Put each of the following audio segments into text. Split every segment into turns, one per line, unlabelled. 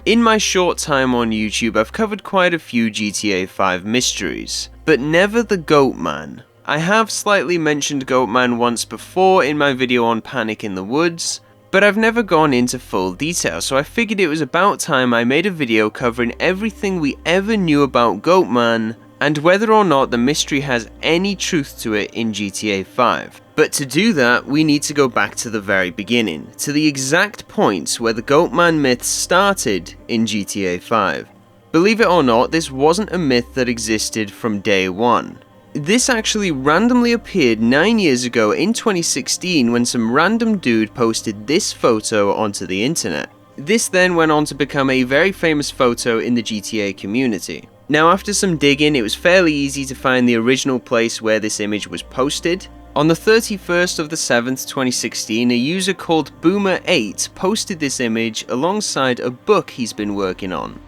In my short time on YouTube, I've covered quite a few GTA 5 mysteries, but never the Goatman. I have slightly mentioned Goatman once before in my video on Panic in the Woods, but I've never gone into full detail, so I figured it was about time I made a video covering everything we ever knew about Goatman, and whether or not the mystery has any truth to it in GTA 5. But to do that, we need to go back to the very beginning, to the exact points where the Goatman myth started in GTA 5. Believe it or not, this wasn't a myth that existed from day one. This actually randomly appeared 9 years ago in 2016 when some random dude posted this photo onto the internet. This then went on to become a very famous photo in the GTA community. Now, after some digging, it was fairly easy to find the original place where this image was posted. On the 31st of the 7th, 2016, a user called Boomer8 posted this image alongside a book he's been working on.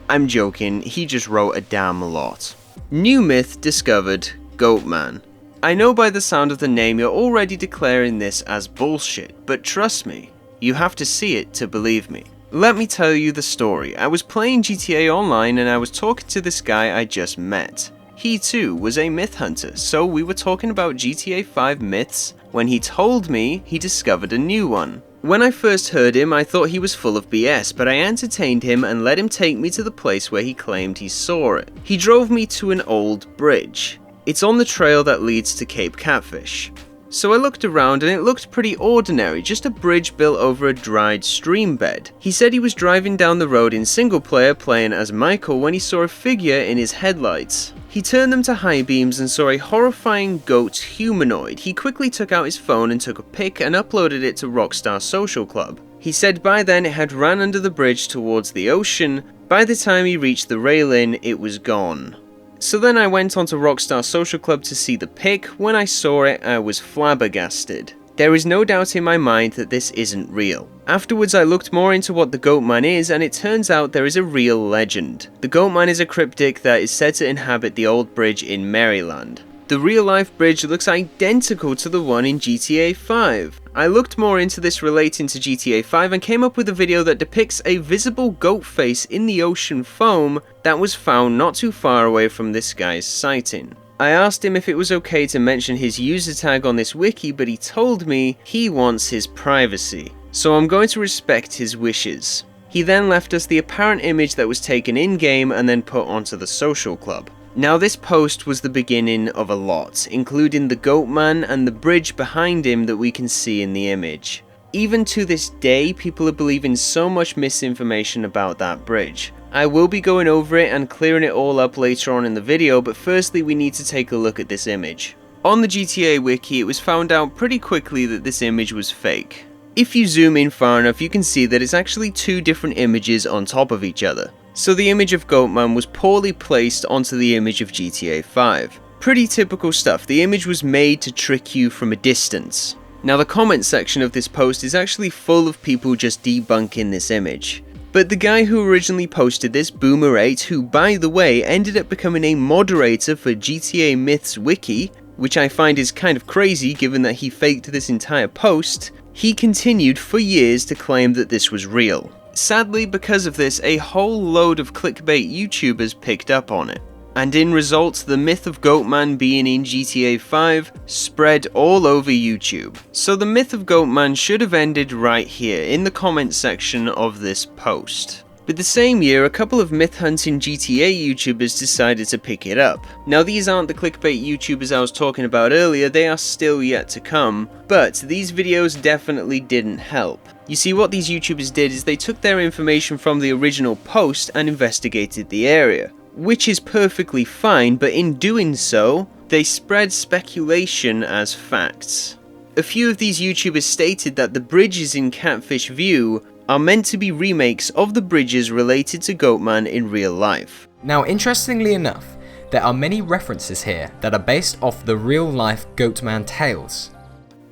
I'm joking, he just wrote a damn lot. New myth discovered: Goatman. I know by the sound of the name you're already declaring this as bullshit, but trust me, you have to see it to believe me. Let me tell you the story. I was playing GTA Online and I was talking to this guy I just met. He too was a myth hunter, so we were talking about GTA 5 myths when he told me he discovered a new one. When I first heard him, I thought he was full of BS, but I entertained him and let him take me to the place where he claimed he saw it. He drove me to an old bridge. It's on the trail that leads to Cape Catfish. So I looked around and it looked pretty ordinary, just a bridge built over a dried stream bed. He said he was driving down the road in single player playing as Michael when he saw a figure in his headlights. He turned them to high beams and saw a horrifying goat humanoid. He quickly took out his phone and took a pic and uploaded it to Rockstar Social Club. He said by then it had ran under the bridge towards the ocean. By the time he reached the railing, it was gone. So then I went onto Rockstar Social Club to see the pic. When I saw it, I was flabbergasted. There is no doubt in my mind that this isn't real. Afterwards I looked more into what the Goatman is, and it turns out there is a real legend. The Goatman is a cryptid that is said to inhabit the old bridge in Maryland. The real life bridge looks identical to the one in GTA 5. I looked more into this relating to GTA 5 and came up with a video that depicts a visible goat face in the ocean foam that was found not too far away from this guy's sighting. I asked him if it was okay to mention his user tag on this wiki, but he told me he wants his privacy. So I'm going to respect his wishes. He then left us the apparent image that was taken in-game and then put onto the social club. Now this post was the beginning of a lot, including the Goatman and the bridge behind him that we can see in the image. Even to this day, people are believing so much misinformation about that bridge. I will be going over it and clearing it all up later on in the video, but firstly we need to take a look at this image. On the GTA wiki, it was found out pretty quickly that this image was fake. If you zoom in far enough, you can see that it's actually two different images on top of each other. So the image of Goatman was poorly placed onto the image of GTA 5. Pretty typical stuff. The image was made to trick you from a distance. Now the comment section of this post is actually full of people just debunking this image. But the guy who originally posted this, Boomer8, who by the way ended up becoming a moderator for GTA Myths wiki, which I find is kind of crazy given that he faked this entire post, he continued for years to claim that this was real. Sadly, because of this, a whole load of clickbait YouTubers picked up on it. And in result, the myth of Goatman being in GTA 5 spread all over YouTube. So the myth of Goatman should have ended right here, in the comment section of this post. But the same year, a couple of myth hunting GTA YouTubers decided to pick it up. Now these aren't the clickbait YouTubers I was talking about earlier, they are still yet to come, but these videos definitely didn't help. You see, what these YouTubers did is they took their information from the original post and investigated the area. Which is perfectly fine, but in doing so, they spread speculation as facts. A few of these YouTubers stated that the bridges in Catfish View are meant to be remakes of the bridges related to Goatman in real life.
Now, interestingly enough, there are many references here that are based off the real-life Goatman tales.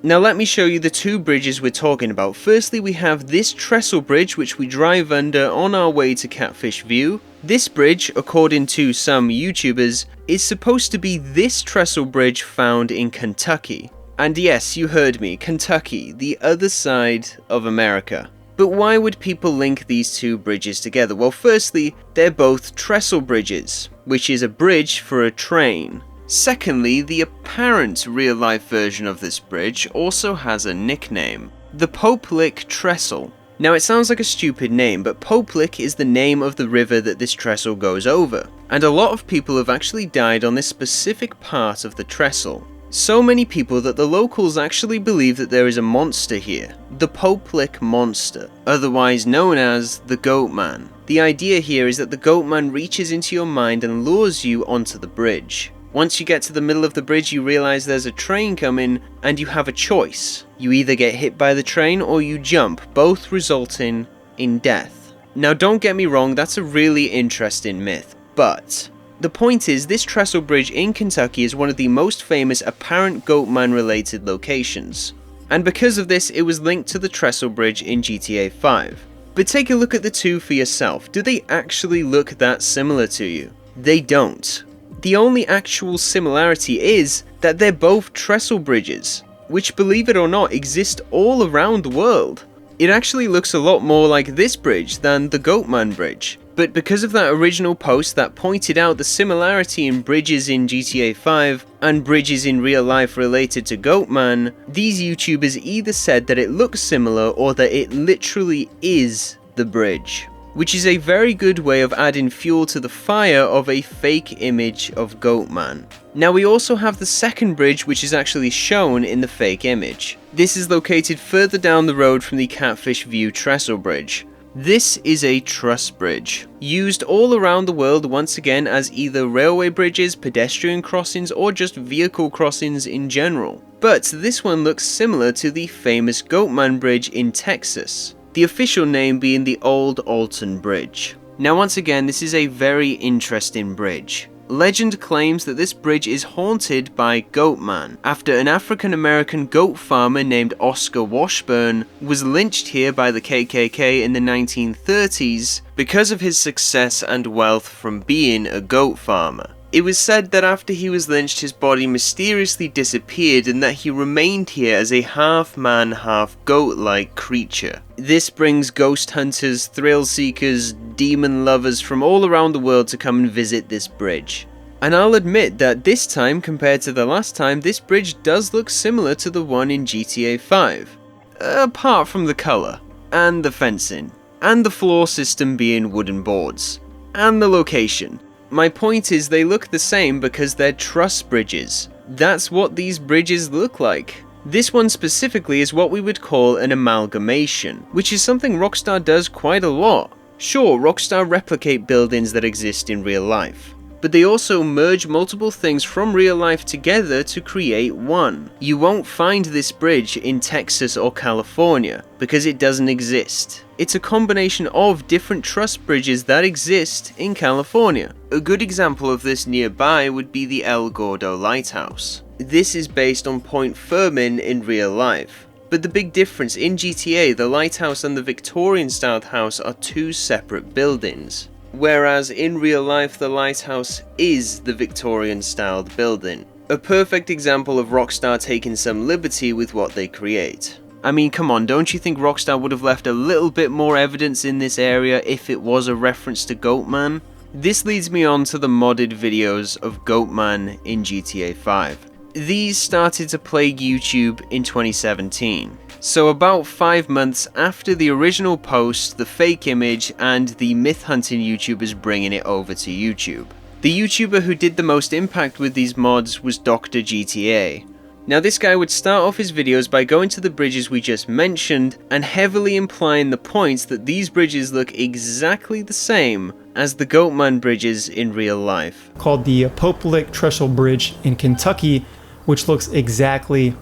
Now let me show you the two bridges we're talking about. Firstly, we have this trestle bridge which we drive under on our way to Catfish View. This bridge, according to some YouTubers, is supposed to be this trestle bridge found in Kentucky. And yes, you heard me, Kentucky, the other side of America. But why would people link these two bridges together? Well, firstly, they're both trestle bridges, which is a bridge for a train. Secondly, the apparent real-life version of this bridge also has a nickname, the Popelick Trestle. Now it sounds like a stupid name, but Popelick is the name of the river that this trestle goes over, and a lot of people have actually died on this specific part of the trestle. So many people that the locals actually believe that there is a monster here, the Popelick Monster, otherwise known as the Goatman. The idea here is that the Goatman reaches into your mind and lures you onto the bridge. Once you get to the middle of the bridge, you realize there's a train coming, and you have a choice. You either get hit by the train or you jump, both resulting in death. Now don't get me wrong, that's a really interesting myth, but the point is, this trestle bridge in Kentucky is one of the most famous apparent Goatman related locations. And because of this, it was linked to the trestle bridge in GTA 5. But take a look at the two for yourself. Do they actually look that similar to you? They don't. The only actual similarity is that they're both trestle bridges, which, believe it or not, exist all around the world. It actually looks a lot more like this bridge than the Goatman Bridge. But because of that original post that pointed out the similarity in bridges in GTA 5 and bridges in real life related to Goatman, these YouTubers either said that it looks similar or that it literally is the bridge. Which is a very good way of adding fuel to the fire of a fake image of Goatman. Now we also have the second bridge, which is actually shown in the fake image. This is located further down the road from the Catfish View Trestle Bridge. This is a truss bridge, used all around the world once again as either railway bridges, pedestrian crossings, or just vehicle crossings in general. But this one looks similar to the famous Goatman Bridge in Texas, the official name being the Old Alton Bridge. Now once again, this is a very interesting bridge. Legend claims that this bridge is haunted by Goatman, after an African-American goat farmer named Oscar Washburn was lynched here by the KKK in the 1930s because of his success and wealth from being a goat farmer. It was said that after he was lynched, his body mysteriously disappeared and that he remained here as a half-man, half-goat-like creature. This brings ghost hunters, thrill seekers, demon lovers from all around the world to come and visit this bridge. And I'll admit that this time, compared to the last time, this bridge does look similar to the one in GTA 5. Apart from the colour, and the fencing, and the floor system being wooden boards, and the location. My point is, they look the same because they're truss bridges. That's what these bridges look like. This one specifically is what we would call an amalgamation, which is something Rockstar does quite a lot. Sure, Rockstar replicate buildings that exist in real life, but they also merge multiple things from real life together to create one. You won't find this bridge in Texas or California, because it doesn't exist. It's a combination of different truss bridges that exist in California. A good example of this nearby would be the El Gordo Lighthouse. This is based on Point Fermin in real life. But the big difference, in GTA, the lighthouse and the Victorian-styled house are two separate buildings, whereas in real life the lighthouse is the Victorian-styled building. A perfect example of Rockstar taking some liberty with what they create. I mean, come on, don't you think Rockstar would have left a little bit more evidence in this area if it was a reference to Goatman? This leads me on to the modded videos of Goatman in GTA 5. These started to plague YouTube in 2017. So about 5 months after the original post, the fake image, and the myth hunting YouTubers bringing it over to YouTube. The YouTuber who did the most impact with these mods was Dr. GTA. Now this guy would start off his videos by going to the bridges we just mentioned and heavily implying the points that these bridges look exactly the same as the Goatman bridges in real life.
Called the Popelick Trestle Bridge in Kentucky, which looks exactly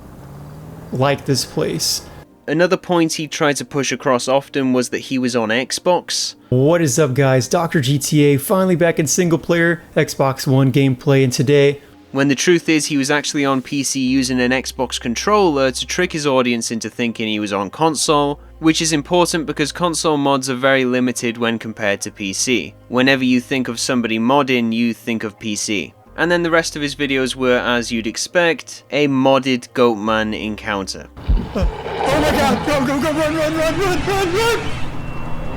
like this place.
Another point he tried to push across often was that he was on Xbox.
What is up guys, Dr. GTA finally back in single player Xbox One gameplay, and today,
when the truth is he was actually on PC using an Xbox controller to trick his audience into thinking he was on console, which is important because console mods are very limited when compared to PC. Whenever you think of somebody modding, you think of PC. And then the rest of his videos were, as you'd expect, a modded Goatman encounter.
oh my god! Go, run!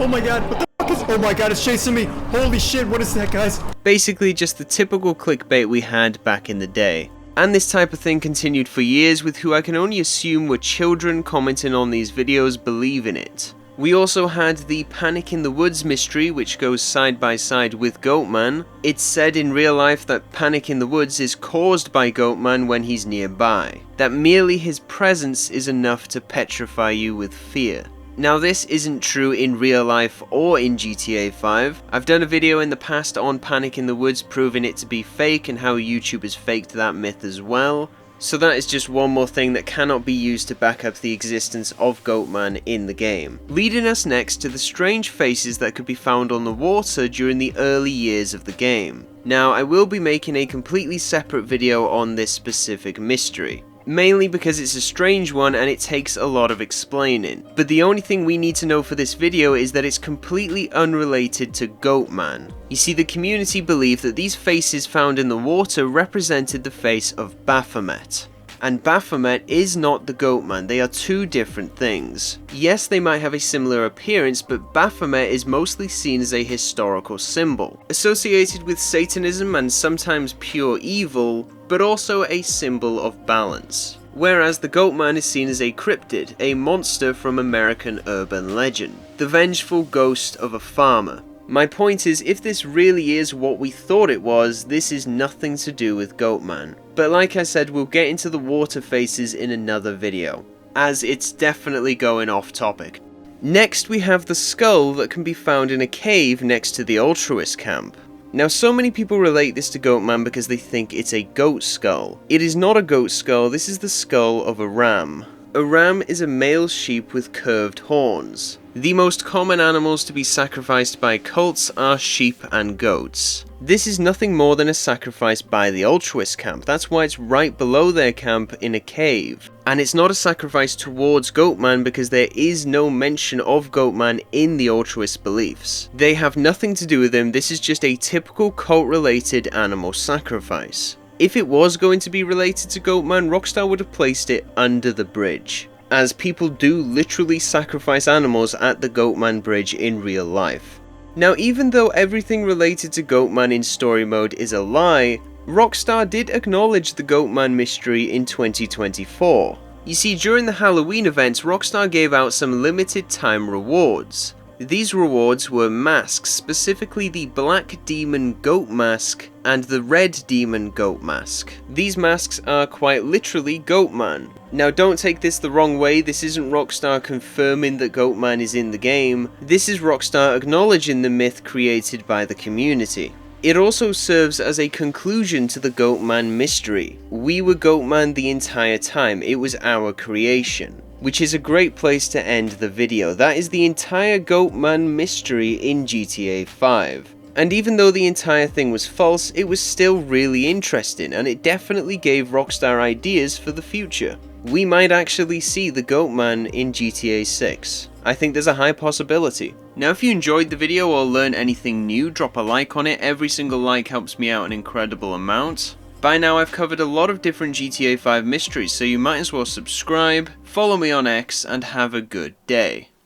Oh my god, what the fuck is... Oh my god, it's chasing me! Holy shit, what is that, guys?
Basically just the typical clickbait we had back in the day. And this type of thing continued for years with who I can only assume were children commenting on these videos believing it. We also had the Panic in the Woods mystery, which goes side by side with Goatman. It's said in real life that Panic in the Woods is caused by Goatman when he's nearby, that merely his presence is enough to petrify you with fear. Now this isn't true in real life or in GTA 5. I've done a video in the past on Panic in the Woods proving it to be fake and how YouTube has faked that myth as well. So that is just one more thing that cannot be used to back up the existence of Goatman in the game. Leading us next to the strange faces that could be found on the water during the early years of the game. Now I will be making a completely separate video on this specific mystery. Mainly because it's a strange one and it takes a lot of explaining. But the only thing we need to know for this video is that it's completely unrelated to Goatman. You see, the community believed that these faces found in the water represented the face of Baphomet. And Baphomet is not the Goatman, they are two different things. Yes, they might have a similar appearance, but Baphomet is mostly seen as a historical symbol, associated with Satanism and sometimes pure evil, but also a symbol of balance. Whereas the Goatman is seen as a cryptid, a monster from American urban legend, the vengeful ghost of a farmer. My point is, if this really is what we thought it was, this is nothing to do with Goatman. But like I said, we'll get into the water faces in another video, as it's definitely going off topic. Next we have the skull that can be found in a cave next to the altruist camp. Now so many people relate this to Goatman because they think it's a goat skull. It is not a goat skull, this is the skull of a ram. A ram is a male sheep with curved horns. The most common animals to be sacrificed by cults are sheep and goats. This is nothing more than a sacrifice by the altruist camp, that's why it's right below their camp in a cave. And it's not a sacrifice towards Goatman because there is no mention of Goatman in the altruist beliefs. They have nothing to do with him, this is just a typical cult related animal sacrifice. If it was going to be related to Goatman, Rockstar would have placed it under the bridge, as people do literally sacrifice animals at the Goatman bridge in real life. Now even though everything related to Goatman in story mode is a lie, Rockstar did acknowledge the Goatman mystery in 2024. You see, during the Halloween events, Rockstar gave out some limited time rewards. These rewards were masks, specifically the Black Demon Goat Mask and the Red Demon Goat Mask. These masks are quite literally Goatman. Now don't take this the wrong way, this isn't Rockstar confirming that Goatman is in the game, this is Rockstar acknowledging the myth created by the community. It also serves as a conclusion to the Goatman mystery. We were Goatman the entire time, it was our creation. Which is a great place to end the video. That is the entire Goatman mystery in GTA 5. And even though the entire thing was false, it was still really interesting, and it definitely gave Rockstar ideas for the future. We might actually see the Goatman in GTA 6. I think there's a high possibility. Now if you enjoyed the video or learned anything new, drop a like on it. Every single like helps me out an incredible amount. By now I've covered a lot of different GTA 5 mysteries, so you might as well subscribe, follow me on X, and have a good day.